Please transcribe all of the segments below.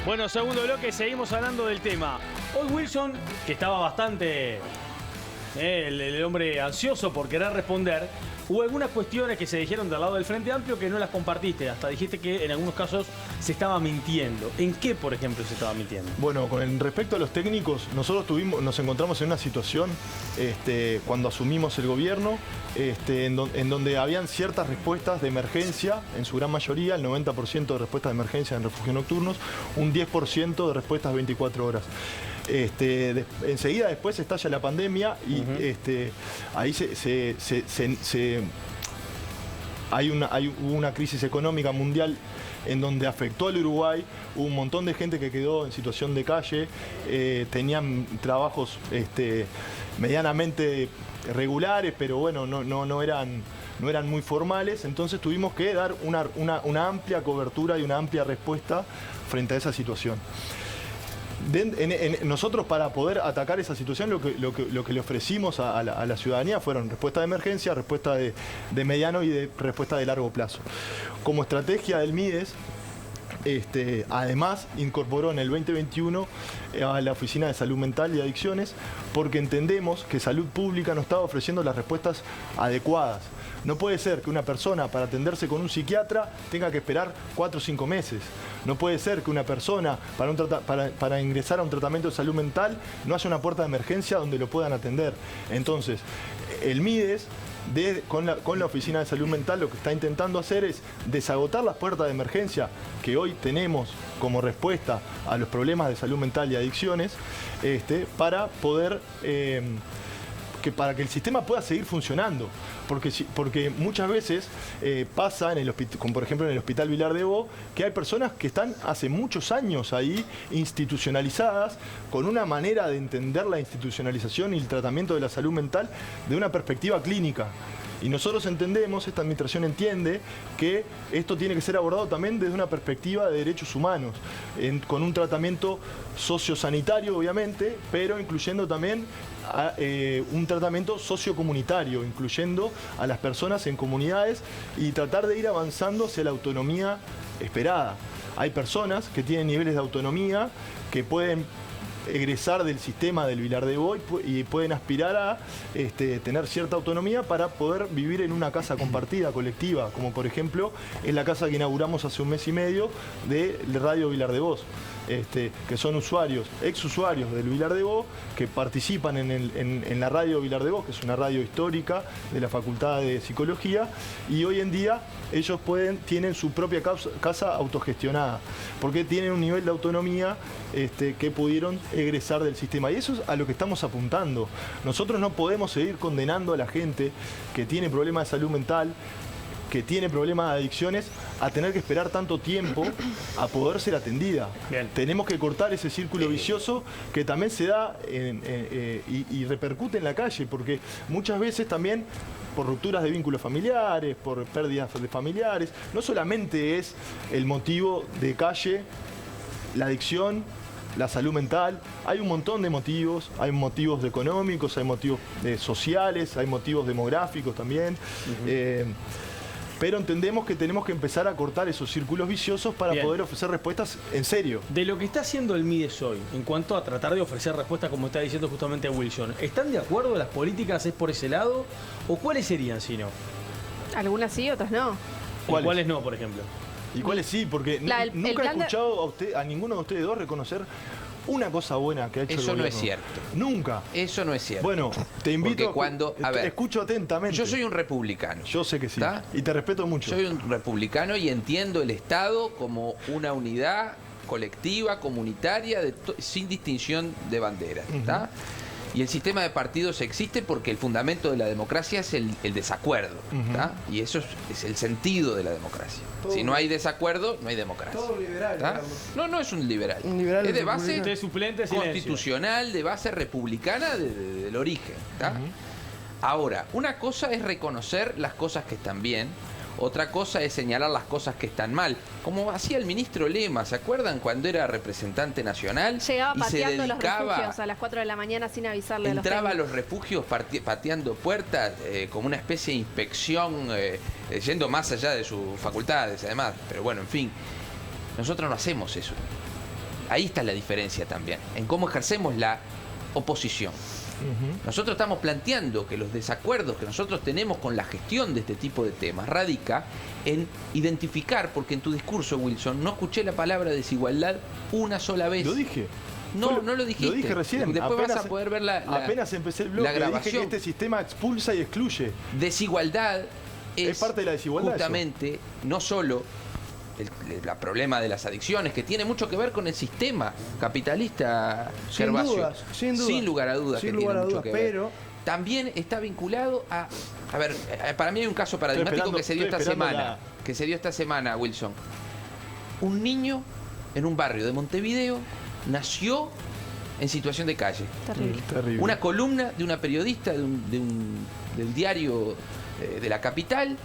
Bueno, segundo bloque, seguimos hablando del tema. Hoy Wilson, que estaba bastante el hombre ansioso por querer responder, hubo algunas cuestiones que se dijeron del lado del Frente Amplio que no las compartiste. Hasta dijiste que en algunos casos se estaba mintiendo. ¿En qué, por ejemplo, se estaba mintiendo? Bueno, con respecto a los técnicos, nosotros nos encontramos en una situación cuando asumimos el gobierno, en donde habían ciertas respuestas de emergencia, en su gran mayoría, el 90% de respuestas de emergencia en refugios nocturnos, un 10% de respuestas 24 horas. Enseguida después estalla la pandemia y ahí hubo una crisis económica mundial en donde afectó al Uruguay, hubo un montón de gente que quedó en situación de calle, tenían trabajos medianamente regulares, pero bueno, no eran muy formales, entonces tuvimos que dar una amplia cobertura y una amplia respuesta frente a esa situación. Nosotros, para poder atacar esa situación, lo que le ofrecimos a la ciudadanía fueron respuesta de emergencia, respuesta de mediano y respuesta de largo plazo. Como estrategia del MIDES, además incorporó en el 2021 a la Oficina de Salud Mental y Adicciones, porque entendemos que Salud Pública no estaba ofreciendo las respuestas adecuadas. No puede ser que una persona, para atenderse con un psiquiatra, tenga que esperar 4 o 5 meses. No puede ser que una persona, para ingresar a un tratamiento de salud mental, no haya una puerta de emergencia donde lo puedan atender. Entonces, el MIDES, con la Oficina de Salud Mental, lo que está intentando hacer es desagotar las puertas de emergencia que hoy tenemos como respuesta a los problemas de salud mental y adicciones, para poder... para que el sistema pueda seguir funcionando. Porque muchas veces pasa, como por ejemplo en el Hospital Vilar de Bo, que hay personas que están hace muchos años ahí institucionalizadas, con una manera de entender la institucionalización y el tratamiento de la salud mental de una perspectiva clínica. Y nosotros entendemos, esta administración entiende, que esto tiene que ser abordado también desde una perspectiva de derechos humanos, con un tratamiento sociosanitario, obviamente, pero incluyendo también un tratamiento sociocomunitario, incluyendo a las personas en comunidades y tratar de ir avanzando hacia la autonomía esperada. Hay personas que tienen niveles de autonomía que pueden egresar del sistema del Vilar de Bo y pueden aspirar a tener cierta autonomía para poder vivir en una casa compartida, colectiva, como por ejemplo es la casa que inauguramos hace un mes y medio de Radio Vilar de Bo. Que son usuarios, ex-usuarios del Vilar de Bo, que participan en la Radio Vilar de Bo, que es una radio histórica de la Facultad de Psicología, y hoy en día ellos tienen su propia casa autogestionada, porque tienen un nivel de autonomía que pudieron egresar del sistema. Y eso es a lo que estamos apuntando. Nosotros no podemos seguir condenando a la gente que tiene problemas de salud mental, que tiene problemas de adicciones, a tener que esperar tanto tiempo a poder ser atendida. Bien. Tenemos que cortar ese círculo vicioso que también se da y repercute en la calle, porque muchas veces también por rupturas de vínculos familiares, por pérdidas de familiares, no solamente es el motivo de calle, la adicción, la salud mental, hay un montón de motivos, hay motivos económicos, hay motivos sociales, hay motivos demográficos también. Pero entendemos que tenemos que empezar a cortar esos círculos viciosos para poder ofrecer respuestas en serio. De lo que está haciendo el MIDES hoy, en cuanto a tratar de ofrecer respuestas, como está diciendo justamente Wilson, ¿están de acuerdo? ¿Las políticas es por ese lado? ¿O cuáles serían si no? Algunas sí, otras no. ¿Cuáles no, por ejemplo? ¿Y cuáles sí? Porque nunca he escuchado a ninguno de ustedes dos reconocer una cosa buena que ha hecho el gobierno. Eso no es cierto. Nunca. Eso no es cierto. Bueno, te invito escucho atentamente. Yo soy un republicano. Yo sé que sí. ¿Está? Y te respeto mucho. Soy un republicano y entiendo el Estado como una unidad colectiva, comunitaria, sin distinción de banderas. ¿Está? Y el sistema de partidos existe porque el fundamento de la democracia es el desacuerdo. Y eso es el sentido de la democracia. Si no hay desacuerdo, no hay democracia. Todo liberal. No es un liberal. Es de base constitucional, de base republicana del origen. Ahora, una cosa es reconocer las cosas que están bien. Otra cosa es señalar las cosas que están mal, como hacía el ministro Lema, ¿se acuerdan cuando era representante nacional? Llegaba y pateando se dedicaba, los refugios a las 4 de la mañana sin avisarle a los entraba a técnicos. los refugios pateando puertas, como una especie de inspección, yendo más allá de sus facultades además, pero bueno, en fin, nosotros no hacemos eso. ahí está la diferencia también, en cómo ejercemos la oposición. Nosotros estamos planteando que los desacuerdos que nosotros tenemos con la gestión de este tipo de temas radica en identificar, porque en tu discurso, Wilson, no escuché la palabra desigualdad una sola vez. Lo dije. No lo dijiste. Lo dije recién. Después vas a poder ver apenas empecé el bloque, la grabación. dije que este sistema expulsa y excluye. Desigualdad es parte de la desigualdad. Justamente, eso. No solo el problema de las adicciones, que tiene mucho que ver con el sistema capitalista, Gervasio. Sin lugar a dudas que tiene mucho que ver. Pero también está vinculado a... A ver, para mí hay un caso paradigmático que se dio esta semana, Wilson. Un niño en un barrio de Montevideo nació en situación de calle. Terrible. Una columna de una periodista del diario de la capital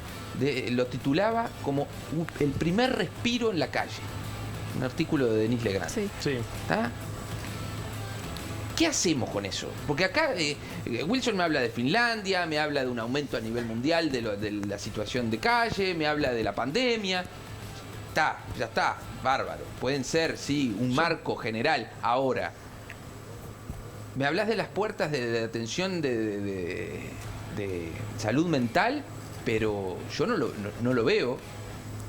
lo titulaba como el primer respiro en la calle. Un artículo de Denis Legrand. Sí. ¿Está? ¿Qué hacemos con eso? Porque acá Wilson me habla de Finlandia, me habla de un aumento a nivel mundial de la situación de calle, me habla de la pandemia. Ya está, bárbaro. Pueden ser, sí, un marco general. Ahora, me hablas de las puertas de atención de salud mental, pero yo no lo veo.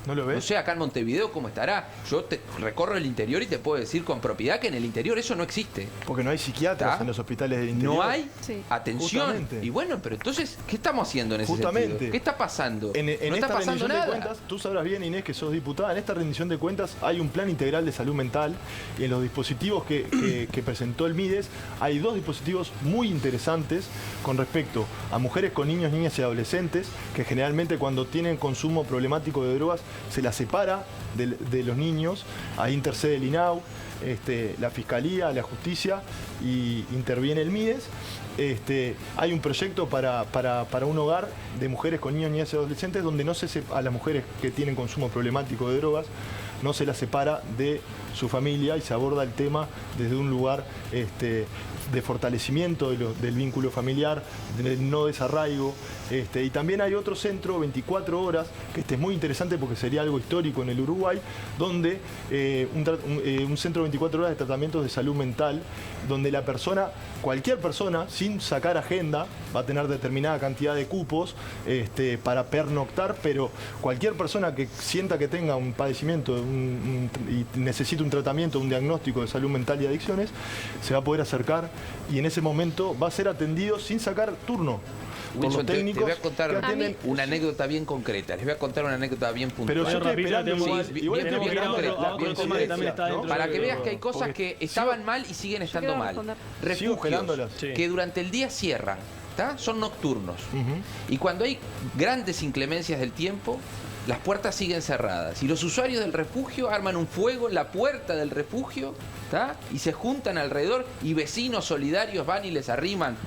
¿No lo ves? No sé acá en Montevideo cómo estará. Yo recorro el interior y te puedo decir con propiedad que en el interior eso no existe. Porque no hay psiquiatras en los hospitales del interior. No hay atención. Justamente. Y bueno, pero entonces, ¿qué estamos haciendo en ese sentido? ¿Qué está pasando? En no esta está pasando rendición nada. de cuentas, tú sabrás bien, Inés, que sos diputada, en esta rendición de cuentas hay un plan integral de salud mental y en los dispositivos que presentó el MIDES hay 2 dispositivos muy interesantes con respecto a mujeres con niños, niñas y adolescentes que generalmente cuando tienen consumo problemático de drogas se las separa de los niños. Ahí intercede el INAU, la Fiscalía, la Justicia y interviene el MIDES. Hay un proyecto para un hogar de mujeres con niños, niñas y adolescentes donde no se a las mujeres que tienen consumo problemático de drogas no se las separa de su familia y se aborda el tema desde un lugar de fortalecimiento del vínculo familiar, del no desarraigo. Y también hay otro centro, 24 horas, que es muy interesante porque sería algo histórico en el Uruguay, donde un centro de 24 horas de tratamientos de salud mental, donde la persona, cualquier persona, sin sacar agenda, va a tener determinada cantidad de cupos para pernoctar, pero cualquier persona que sienta que tenga un padecimiento y necesite un tratamiento, un diagnóstico de salud mental y adicciones, se va a poder acercar y en ese momento va a ser atendido sin sacar turno. Wilson, te voy a contar una anécdota bien concreta. Les voy a contar una anécdota bien puntual. Pero yo estoy esperando para que veas que hay cosas que estaban mal y siguen estando mal. Refugios que durante el día cierran, son nocturnos. Y cuando hay grandes inclemencias del tiempo, las puertas siguen cerradas. Y los usuarios del refugio arman un fuego en la puerta del refugio, y se juntan alrededor y vecinos solidarios van y les arriman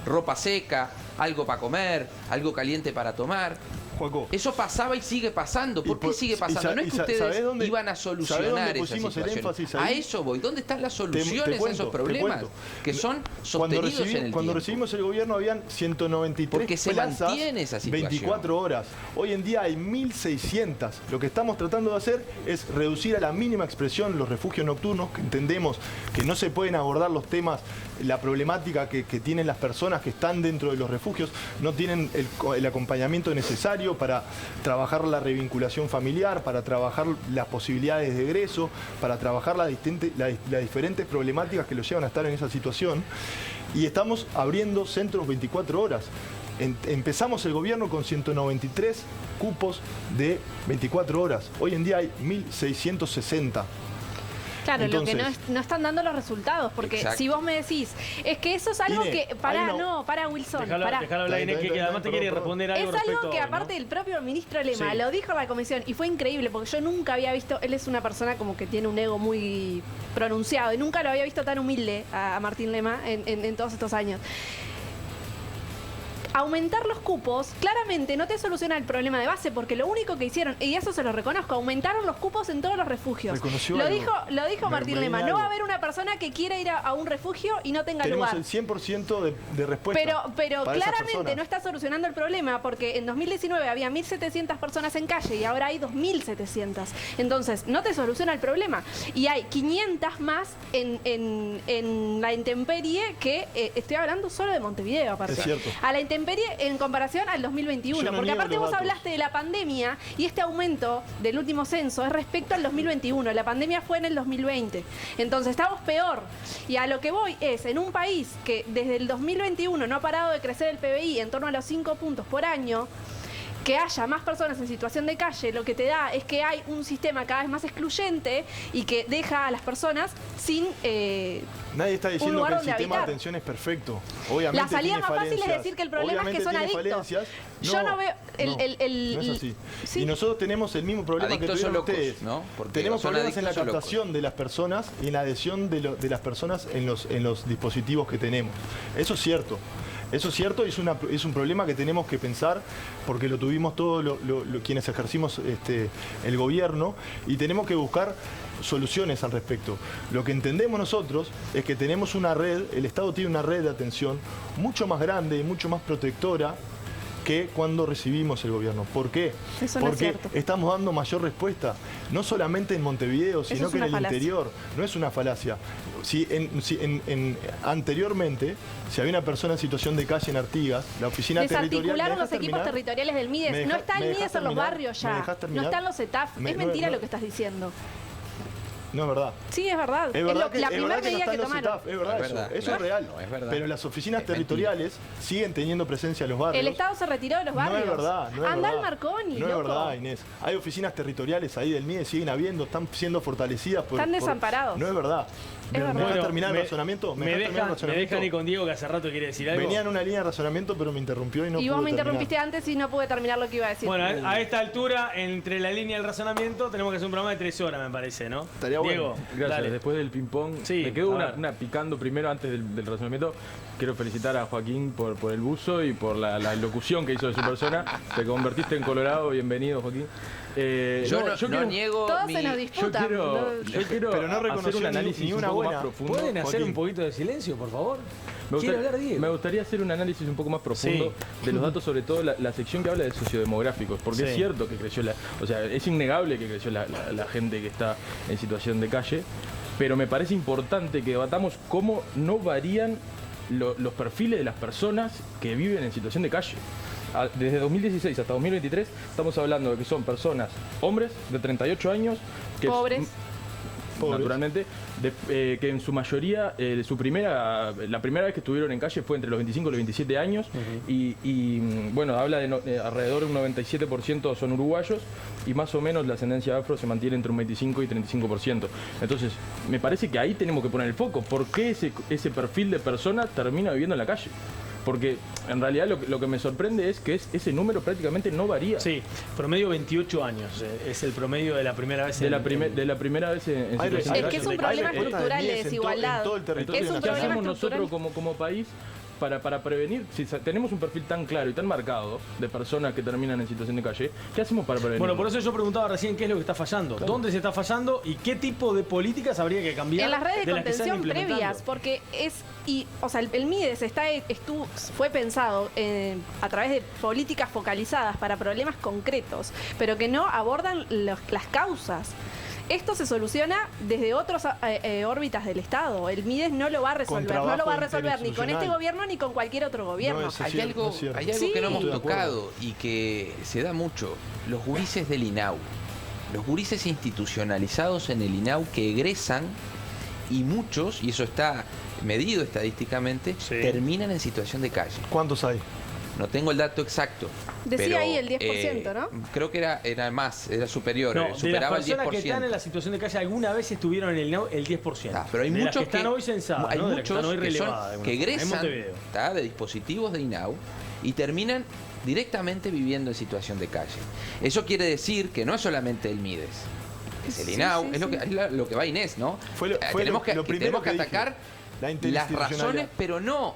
ropa seca, algo para comer, algo caliente para tomar. Joaco. Eso pasaba y sigue pasando. ¿Por qué sigue pasando? No es que ustedes iban a solucionar esa situación. A eso voy. ¿Dónde están las soluciones a esos problemas que son sostenidos en el tiempo? Cuando recibimos el gobierno habían 193 porque se plazas, mantiene esa situación. 24 horas. Hoy en día hay 1.600. Lo que estamos tratando de hacer es reducir a la mínima expresión los refugios nocturnos, que entendemos que no se pueden abordar los temas, la problemática que tienen las personas que están dentro de los refugios, no tienen el acompañamiento necesario para trabajar la revinculación familiar, para trabajar las posibilidades de egreso, para trabajar las diferentes problemáticas que los llevan a estar en esa situación. Y estamos abriendo centros 24 horas. Empezamos el gobierno con 193 cupos de 24 horas. Hoy en día hay 1.660. Claro, entonces, lo que no están dando los resultados, porque exacto. Si vos me decís, es que eso es algo Inés, que... Para Wilson, Dejalo hablar, Inés, que además te quiere responder algo. Es algo que aparte del propio ministro Lema lo dijo en la comisión y fue increíble, porque yo nunca había visto, él es una persona como que tiene un ego muy pronunciado y nunca lo había visto tan humilde a Martín Lema en todos estos años. aumentar los cupos claramente no te soluciona el problema de base, porque lo único que hicieron, y eso se lo reconozco, aumentaron los cupos en todos los refugios. Reconoció Lo algo. dijo Martín Me Lema, algo. no va a haber una persona que quiera ir a un refugio y no tenga Tenemos lugar. el 100% de respuesta. Pero para esas claramente personas. no está solucionando el problema, porque en 2019 había 1.700 personas en calle y ahora hay 2.700. Entonces, no te soluciona el problema. Y hay 500 más en la intemperie que estoy hablando solo de Montevideo, aparte. Es cierto. A la intemperie en comparación al 2021. Yo no Porque niego aparte los vos datos. hablaste de la pandemia y este aumento del último censo es respecto al 2021. La pandemia fue en el 2020. Entonces, estamos peor. Y a lo que voy es, en un país que desde el 2021 no ha parado de crecer el PBI en torno a los 5 puntos por año, que haya más personas en situación de calle, lo que te da es que hay un sistema cada vez más excluyente y que deja a las personas sin Nadie está diciendo lugar que el donde sistema de habitar. atención es perfecto. Obviamente La salida tiene más fácil es falencias. decir que el problema es que son Obviamente tiene adictos. falencias. Yo no veo no es así. Sí. Y nosotros tenemos el mismo problema Adictos que o tuvieron locos, ustedes. ¿no? Porque Tenemos son problemas en la adictos o captación de las personas y en la adhesión de las personas en los dispositivos que tenemos. Eso es cierto. Eso es cierto y es un problema que tenemos que pensar porque lo tuvimos todos quienes ejercimos el gobierno y tenemos que buscar soluciones al respecto. Lo que entendemos nosotros es que tenemos una red, el Estado tiene una red de atención mucho más grande y mucho más protectora que cuando recibimos el gobierno. ¿Por qué? Eso no es Porque cierto. estamos dando mayor respuesta, no solamente en Montevideo, Eso sino es que en una el falacia. interior. No es una falacia. Anteriormente, si había una persona en situación de calle en Artigas, la oficina territorial... Desarticularon ¿me los dejas equipos terminar? territoriales del ¿Me MIDES. deja- No está me el dejas MIDES en los terminar? barrios ¿Me ya. dejas No terminar? están los ETAF. Me- Es no, mentira no. lo que estás diciendo. No es verdad. Sí, es verdad. Es verdad que, la es primera verdad que no medida que están los tomaron. ETAF, es verdad, Es eso, verdad, eso claro, es real. no, es verdad. Pero las oficinas Es mentira. territoriales siguen teniendo presencia en los barrios. El Estado se retiró de los barrios. No es verdad, no es Anda verdad. al Marconi, No es loco. verdad, Inés. Hay oficinas territoriales ahí del MIDE, siguen habiendo, están siendo fortalecidas por... Están desamparados. No es verdad. ¿Me verdad. dejas Bueno, terminar el razonamiento? Me dejas terminar el dejan razonamiento? ir con Diego, que hace rato quiere decir algo. Venía en una línea de razonamiento, pero me interrumpió y no Y vos pude me interrumpiste terminar. antes y no pude terminar lo que iba a decir. Bueno, a esta altura, entre la línea y el razonamiento, tenemos que hacer un programa de 3 horas, me parece, ¿no? Estaría bueno. Diego, Gracias. dale. Después del ping-pong, Sí, me quedo a ver. una picando primero antes del razonamiento. Quiero felicitar a Joaquín por el buzo y por la locución que hizo de su persona. Te convertiste en Colorado. Bienvenido, Joaquín. Yo no quiero- niego Todos mi... se nos Yo disputan. quiero, yo quiero Pero no hacer reconoció un análisis ni una un poco buena. más profundo. ¿Pueden hacer Joaquín. un poquito de silencio, por favor? Me Quiere gustaría, hablar Diego. me gustaría hacer un análisis un poco más profundo de los datos, sobre todo la sección que habla de sociodemográficos, porque Sí. es cierto que creció o sea, es innegable que creció la gente que está en situación de calle, pero me parece importante que debatamos cómo no varían los perfiles de las personas que viven en situación de calle. Desde 2016 hasta 2023 estamos hablando de que son personas, hombres de 38 años, que Pobres. Pobres. naturalmente, que en su mayoría, la primera vez que estuvieron en calle fue entre los 25 y los 27 años, bueno, habla de alrededor de un 97% son uruguayos, y más o menos la ascendencia afro se mantiene entre un 25 y 35%. Entonces, me parece que ahí tenemos que poner el foco. ¿Por qué ese perfil de persona termina viviendo en la calle? Porque en realidad lo que me sorprende es que ese número prácticamente no varía. Sí, promedio 28 años. Es el promedio de la primera vez. De la primera vez en Hay situación de Es que calle. es un Hay problema respuestas estructural de MIDES desigualdad. en todo el territorio Es un Entonces, ¿qué problema hacemos estructural. nosotros como país para prevenir? Si tenemos un perfil tan claro y tan marcado de personas que terminan en situación de calle, ¿qué hacemos para prevenir? Bueno, por eso yo preguntaba recién qué es lo que está fallando, dónde se está fallando y qué tipo de políticas habría que cambiar. En las redes de las que se están contención implementando. previas, porque o sea, el MIDES fue pensado a través de políticas focalizadas para problemas concretos, pero que no abordan las causas. Esto se soluciona desde otras órbitas del Estado. El MIDES no lo va a resolver, no lo trabajo va a resolver ni con este interinstitucional. gobierno ni con cualquier otro gobierno. No es Hay cierto, algo, no es cierto. hay algo Sí. que no hemos Estoy de acuerdo. tocado y que se da mucho. Los gurises del INAU. Los gurises institucionalizados en el INAU que egresan y muchos, y eso está medido estadísticamente, Sí. terminan en situación de calle. ¿Cuántos hay? No tengo el dato exacto. Decía pero, ahí el 10%, ¿no? Creo que era más, era superior, No, de las superaba el personas 10%. que están en la situación de calle alguna vez estuvieron en el INAU el 10%. Pero hay de las muchos que están hoy censadas, hay ¿no? De las que muchos están hoy que, relevadas, de alguna que forma, en egresan Montevideo. de dispositivos de INAU y terminan directamente viviendo en situación de calle. Eso quiere decir que no es solamente el MIDES, es el Sí, INAU, sí, es lo que va Inés, ¿no? Fue lo tenemos que primero tenemos que que dije. atacar La las interinstitucionalidad. razones, pero no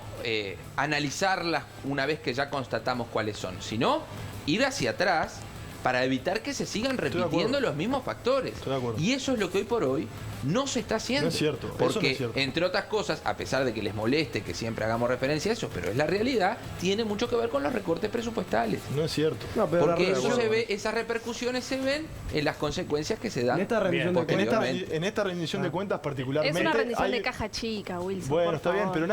analizarlas una vez que ya constatamos cuáles son, sino ir hacia atrás para evitar que se sigan de repitiendo acuerdo. los mismos factores. Estoy de acuerdo. Y eso es lo que hoy por hoy no se está haciendo. No es cierto, eso Porque, no es cierto. entre otras cosas, a pesar de que les moleste que siempre hagamos referencia a eso, pero es la realidad, tiene mucho que ver con los recortes presupuestales. No es cierto. No, pero Porque de eso acuerdo. se ve, esas repercusiones se ven en las consecuencias que se dan. En esta rendición Bien, de En esta, cuentas, posteriormente. en esta rendición de cuentas Es particularmente... una rendición hay- de caja chica, Wilson. Bueno, por está bien, favor. pero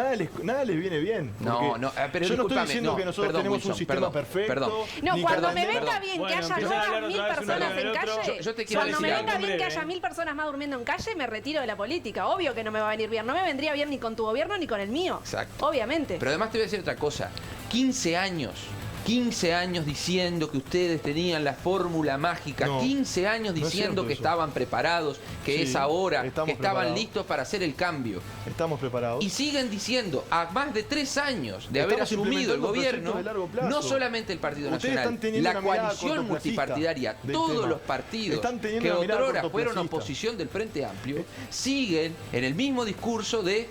nada les viene bien. No, porque no, pero yo no estoy discúlpame, diciendo no, que nosotros perdón, tenemos Wilson, un sistema perdón, perfecto. perdón. No, ni cuando que me atendemos- venga bien Bueno, que haya empiezan a nuevas hablar 1000 otra vez uno personas del en otro. calle, Yo te quiero cuando me decir venga algo. bien que Breve, haya 1000 personas más durmiendo en calle, me retiro de la política. Obvio que no me va a venir bien. No me vendría bien ni con tu gobierno ni con el mío. Exacto. Obviamente. Pero además te voy a decir otra cosa. 15 años diciendo que ustedes tenían la fórmula mágica, No, 15 años no es diciendo cierto que eso. estaban preparados, que Sí, es ahora, estamos que estaban preparados. listos para hacer el cambio. Estamos preparados. Y siguen diciendo, a más de 3 años de haber Estamos asumido el implementando gobierno, proyectos de largo plazo. no solamente el Partido Ustedes Nacional, están teniendo la una mirada coalición cortoplacista multipartidaria, del todos tema. los partidos Están teniendo que una mirada otrora fueron cortoplacista. oposición del Frente Amplio, siguen en el mismo discurso de...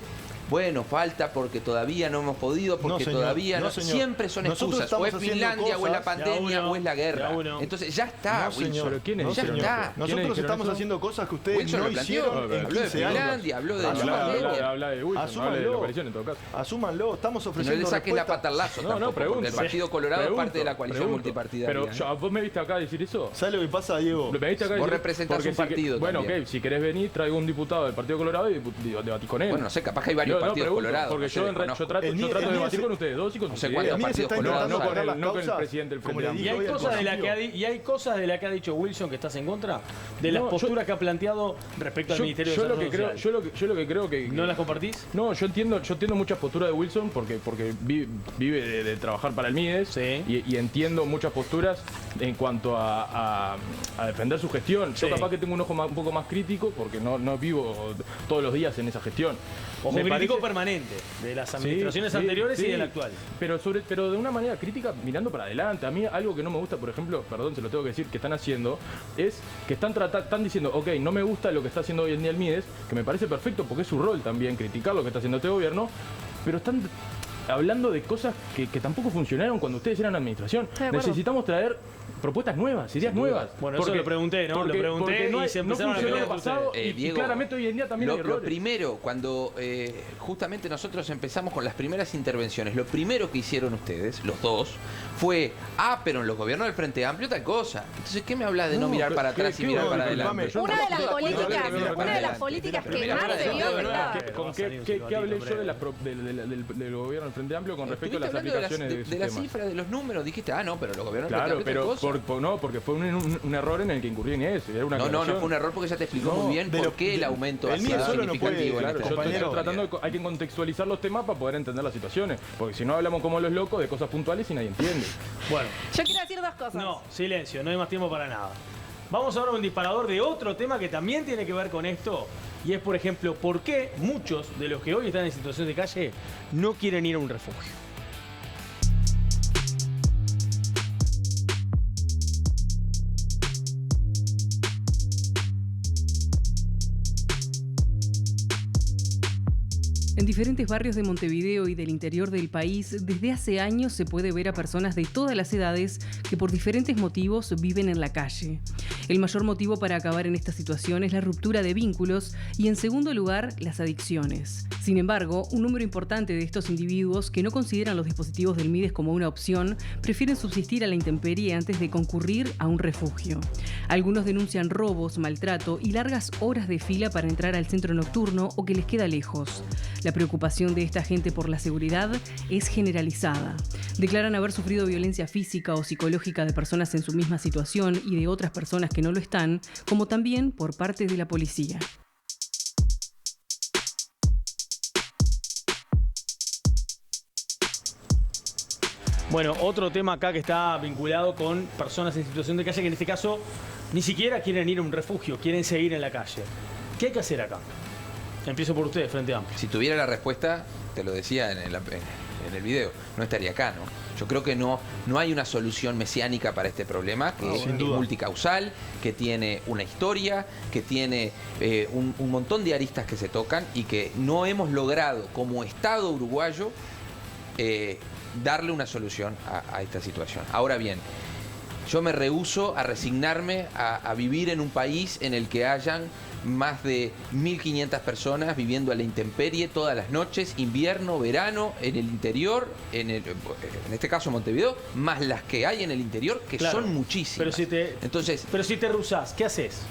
Bueno, falta porque todavía no hemos podido, porque No, señor, todavía no, no. señor. Siempre son Nosotros excusas. O es estamos haciendo Finlandia, o es la cosas. pandemia, Ya uno, o es la guerra. ya uno. Entonces ya está, No, Wilson. señor. ¿Pero quiénes No, ya dijeron señor. está. eso? ¿Quiénes Nosotros dijeron estamos eso? haciendo cosas que ustedes Wilson no lo planteó. hicieron en Habló de 15 años. Finlandia, habló de la Asúmanlo. pandemia. Habla de Wilson, habla de la coalición en todo caso. Asúmanlo, estamos No ofreciendo le saques la respuestas. pata al lazo No, tampoco, pregunto. porque el Partido Colorado es parte de la coalición pregunto. multipartidaria. Pero ¿eh? ¿vos me viste acá decir eso? ¿Sabes lo que pasa, Diego? ¿Me viste acá Vos decir- representás porque un si que- partido Bueno, también. ok, si querés venir, traigo un diputado del Partido Colorado y debatís con él. Bueno, no sé, capaz que hay varios partidos pregunto, colorados. Porque no sé, yo, desconozco. yo trato El mío- de el mío debatir se- con ustedes dos y con No sus sé cuántos ideas. El mío se partidos está colorados intentando hay. correr las no con el causas, presidente del como Frente le Amplio. Y hay, digo hoy al cosas de la principio. que y hay cosas de la que ha dicho Wilson que estás en contra de las No, posturas que ha planteado respecto al Ministerio de yo lo Desarrollo que creo, Social. yo lo que creo que ¿No las compartís? no, yo entiendo muchas posturas de Wilson porque vive de trabajar para el Mides Sí. y entiendo muchas posturas en cuanto a defender su gestión. Sí. Yo capaz que tengo un ojo un poco más crítico porque no vivo todos los días en esa gestión. Ojo Me crítico parece- permanente de las Sí, administraciones sí, anteriores y sí. de la actual. Pero de una manera crítica, mirando para adelante. A mí algo que no me gusta, por ejemplo, perdón, se lo tengo que decir, que están haciendo, es que están diciendo, ok, no me gusta lo que está haciendo hoy en día el Mides, que me parece perfecto porque es su rol también criticar lo que está haciendo este gobierno, pero están hablando de cosas que tampoco funcionaron cuando ustedes eran administración. Estoy de acuerdo. Necesitamos traer propuestas nuevas, ideas Sin duda. nuevas. Bueno, eso lo pregunté, ¿no? Lo pregunté porque y se empezaron a funcionó pelear en el pasado ustedes. y Diego, claramente hoy en día también hay Lo errores. primero, cuando justamente nosotros empezamos con las primeras intervenciones, lo primero que hicieron ustedes, los dos, fue, pero en los gobiernos del Frente Amplio tal cosa. Entonces, ¿qué me habla de no No, mirar para ¿qué- atrás y qué mirar bueno, para disculpame, adelante? yo Una de las Pero políticas, mira, mira, una de las mira, políticas mira, que mira, más mira, debió mira, adoptar. mira, ¿Con qué hablé yo del gobierno del Frente Amplio con respecto a las Estuviste hablando aplicaciones de la sistema? cifra de los números, dijiste, no, pero los gobiernos del Claro, Frente Amplio pero tal cosa. no, porque fue un error en el que incurrí en eso. Era una No, aclaración. fue un error porque ya te explicó No, muy bien de por lo- qué el de- aumento el ha mío sido solo no puede- significativo en Claro, este yo estoy compañero. tratando hay que contextualizar los temas para poder entender las situaciones. Porque si no hablamos como los locos de cosas puntuales y nadie entiende. Bueno, Yo quiero decir dos cosas. no, silencio, no hay más tiempo para nada. Vamos ahora a un disparador de otro tema que también tiene que ver con esto. Y es, por ejemplo, por qué muchos de los que hoy están en situación de calle no quieren ir a un refugio. En diferentes barrios de Montevideo y del interior del país, desde hace años se puede ver a personas de todas las edades que por diferentes motivos viven en la calle. El mayor motivo para acabar en esta situación es la ruptura de vínculos y, en segundo lugar, las adicciones. Sin embargo, un número importante de estos individuos que no consideran los dispositivos del Mides como una opción, prefieren subsistir a la intemperie antes de concurrir a un refugio. Algunos denuncian robos, maltrato y largas horas de fila para entrar al centro nocturno o que les queda lejos. La preocupación de esta gente por la seguridad es generalizada. Declaran haber sufrido violencia física o psicológica de personas en su misma situación y de otras personas que no lo están, como también por parte de la policía. Bueno, otro tema acá que está vinculado con personas en situación de calle que en este caso ni siquiera quieren ir a un refugio, quieren seguir en la calle. ¿Qué hay que hacer acá? Empiezo por ustedes, Frente Amplio. Si tuviera la respuesta, te lo decía en el video, no estaría acá, ¿no? Yo creo que no hay una solución mesiánica para este problema, que es multicausal, que tiene una historia, que tiene un montón de aristas que se tocan y que no hemos logrado como Estado uruguayo darle una solución a esta situación. Ahora bien, yo me rehúso a resignarme a vivir en un país en el que hayan más de 1.500 personas viviendo a la intemperie todas las noches, invierno, verano, en el interior, en este caso Montevideo, más las que hay en el interior, que son muchísimas. Pero si te rehusás, ¿qué haces?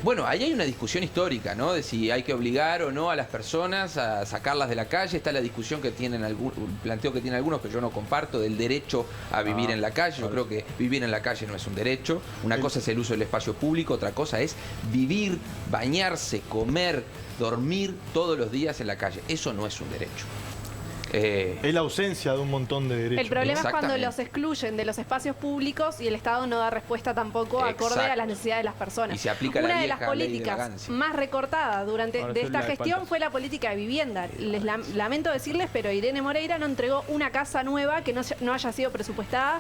Bueno, ahí hay una discusión histórica, ¿no? De si hay que obligar o no a las personas a sacarlas de la calle. Está la discusión que tienen el planteo que tienen algunos, que yo no comparto, del derecho a vivir en la calle. Yo creo que vivir en la calle no es un derecho. Una cosa es el uso del espacio público, otra cosa es vivir, bañarse, comer, dormir todos los días en la calle. Eso no es un derecho. Es la ausencia de un montón de derechos. El problema es cuando los excluyen de los espacios públicos y el Estado no da respuesta tampoco acorde a las necesidades de las personas. Y se aplica una de las políticas más recortadas durante esta gestión fue la política de vivienda. Les lamento decirles, pero Irene Moreira no entregó una casa nueva que no haya sido presupuestada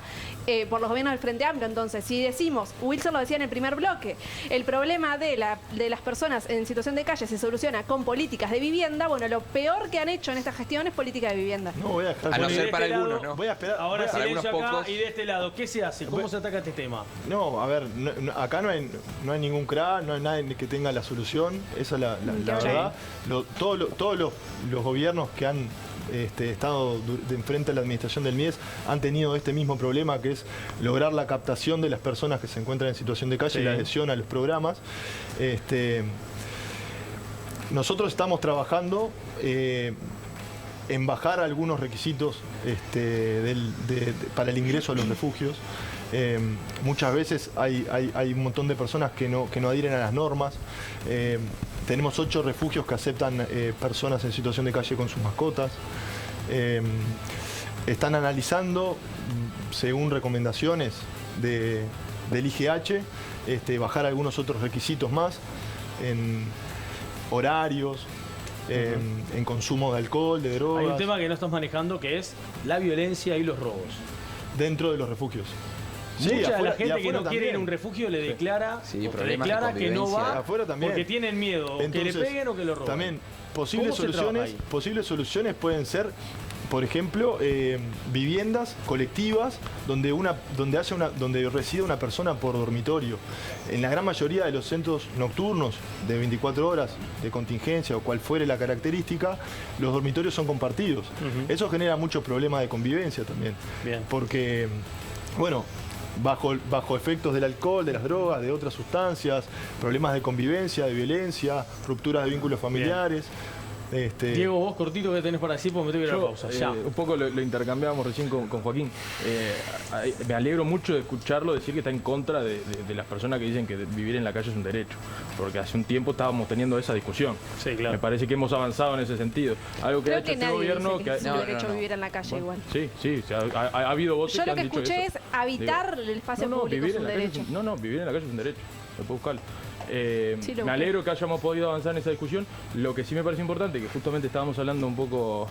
por los gobiernos del Frente Amplio. Entonces, si decimos, Wilson lo decía en el primer bloque, el problema de las personas en situación de calle se soluciona con políticas de vivienda, bueno, lo peor que han hecho en esta gestión es política de vivienda. No voy a dejar. A no ser para algunos, ¿no? Voy a esperar. Ahora para silencio acá pocos. y de este lado, ¿qué se hace? ¿Cómo se ataca este tema? No, a ver, acá no hay ningún crack, no hay nadie que tenga la solución, esa es la verdad. Todos los gobiernos que han estado enfrente a la administración del MIES han tenido este mismo problema, que es lograr la captación de las personas que se encuentran en situación de calle y la adhesión a los programas. Nosotros estamos trabajando en bajar algunos requisitos para el ingreso a los refugios. Muchas veces hay un montón de personas que no adhieren a las normas. Tenemos 8 refugios que aceptan personas en situación de calle con sus mascotas. Están analizando, según recomendaciones del IGH, bajar algunos otros requisitos más en horarios, en consumo de alcohol, de drogas. Hay un tema que no estás manejando, que es la violencia y los robos. Dentro de los refugios. Mucha de la gente que no quiere ir a un refugio le declara, que no va afuera también, porque tienen miedo, que le peguen o que lo roben. También posibles soluciones pueden ser, por ejemplo, viviendas colectivas donde resida una persona por dormitorio. En la gran mayoría de los centros nocturnos de 24 horas de contingencia o cual fuere la característica, los dormitorios son compartidos. Eso genera muchos problemas de convivencia también. Bien. Porque, bueno, bajo efectos del alcohol, de las drogas, de otras sustancias, problemas de convivencia, de violencia, rupturas de vínculos familiares. Diego, vos cortito, ¿qué tenés para decir? Porque me tengo que ir a la pausa. Ya. Un poco lo intercambiábamos recién con Joaquín. Me alegro mucho de escucharlo decir que está en contra de las personas que dicen que vivir en la calle es un derecho. Porque hace un tiempo estábamos teniendo esa discusión. Sí, claro. Me parece que hemos avanzado en ese sentido. Algo que ha hecho este gobierno que es un derecho vivir en la calle igual. Sí, ha habido voces que han dicho eso. Yo lo que escuché es habitar el espacio público es un derecho. Vivir en la calle es un derecho. Se puede buscarlo. Me alegro que hayamos podido avanzar en esa discusión. Lo que sí me parece importante, que justamente estábamos hablando un poco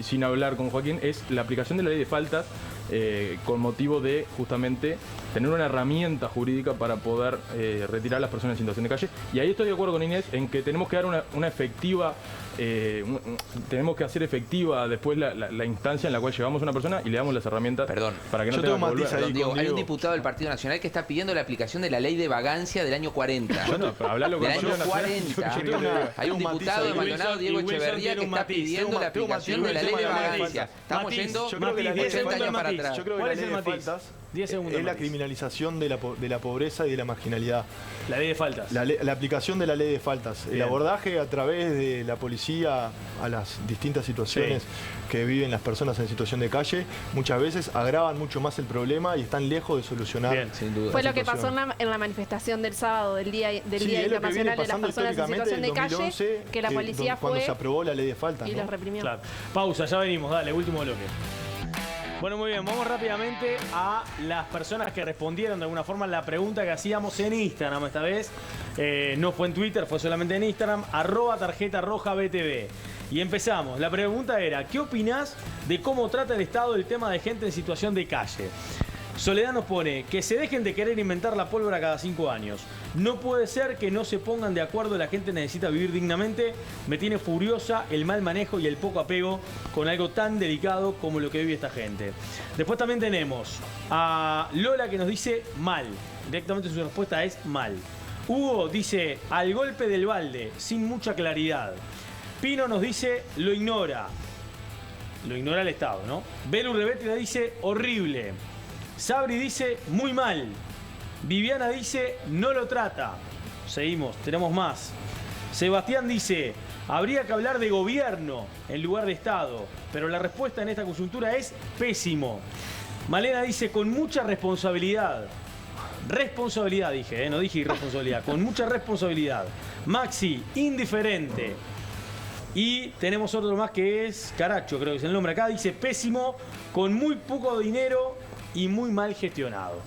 sin hablar con Joaquín, es la aplicación de la ley de faltas con motivo de justamente tener una herramienta jurídica para poder retirar a las personas en situación de calle. Y ahí estoy de acuerdo con Inés en que tenemos que dar una efectiva, tenemos que hacer efectiva después la instancia en la cual llevamos a una persona y le damos las herramientas para que no tenga que volver. Perdón, Diego, hay un diputado del Partido Nacional que está pidiendo la aplicación de la ley de vagancia del año 40. Bueno, pero hablalo con del año 40. Hay un diputado de Maldonado, Diego Echeverría, que está pidiendo la aplicación de la ley de vagancia. Estamos yendo 80 años para atrás. Yo creo que la ley de faltas 10 segundos, es la criminalización de la pobreza y de la marginalidad. La ley de faltas. La aplicación de la ley de faltas. Bien. El abordaje a través de la policía a las distintas situaciones que viven las personas en situación de calle, muchas veces agravan mucho más el problema y están lejos de solucionar. Bien, sin duda. Fue lo que pasó en la manifestación del sábado, del Día Internacional de las Personas en Situación de Calle, que la policía fue cuando se aprobó la ley de faltas, y ¿no? los reprimió. Claro. Pausa, ya venimos, dale, último bloque. Bueno, muy bien, vamos rápidamente a las personas que respondieron de alguna forma la pregunta que hacíamos en Instagram esta vez. No fue en Twitter, fue solamente en Instagram, @tarjetarrojabtv. Y empezamos. La pregunta era, ¿qué opinás de cómo trata el Estado el tema de gente en situación de calle? Soledad nos pone que se dejen de querer inventar la pólvora cada 5 años. No puede ser que no se pongan de acuerdo, la gente necesita vivir dignamente. Me tiene furiosa el mal manejo y el poco apego con algo tan delicado como lo que vive esta gente. Después también tenemos a Lola que nos dice mal. Directamente su respuesta es mal. Hugo dice al golpe del balde, sin mucha claridad. Pino nos dice lo ignora. Lo ignora el Estado, ¿no? Belu Rebetia dice horrible. Sabri dice muy mal. Viviana dice no lo trata. Seguimos, tenemos más. Sebastián dice habría que hablar de gobierno en lugar de Estado, pero la respuesta en esta coyuntura es pésimo. Malena dice con mucha responsabilidad. Responsabilidad dije, no dije irresponsabilidad. Con mucha responsabilidad. Maxi, indiferente. Y tenemos otro más que es Caracho, creo que es el nombre acá. Dice pésimo, con muy poco dinero y muy mal gestionado.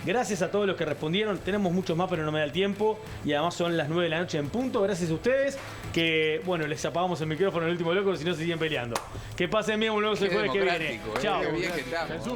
Gracias a todos los que respondieron. Tenemos muchos más, pero no me da el tiempo. Y además son las 9 de la noche en punto. Gracias a ustedes. Que, bueno, les apagamos el micrófono en el último bloque, si no se siguen peleando. Que pasen bien, luego se jueves que viene. Democrático, Chao. Qué bien que estamos.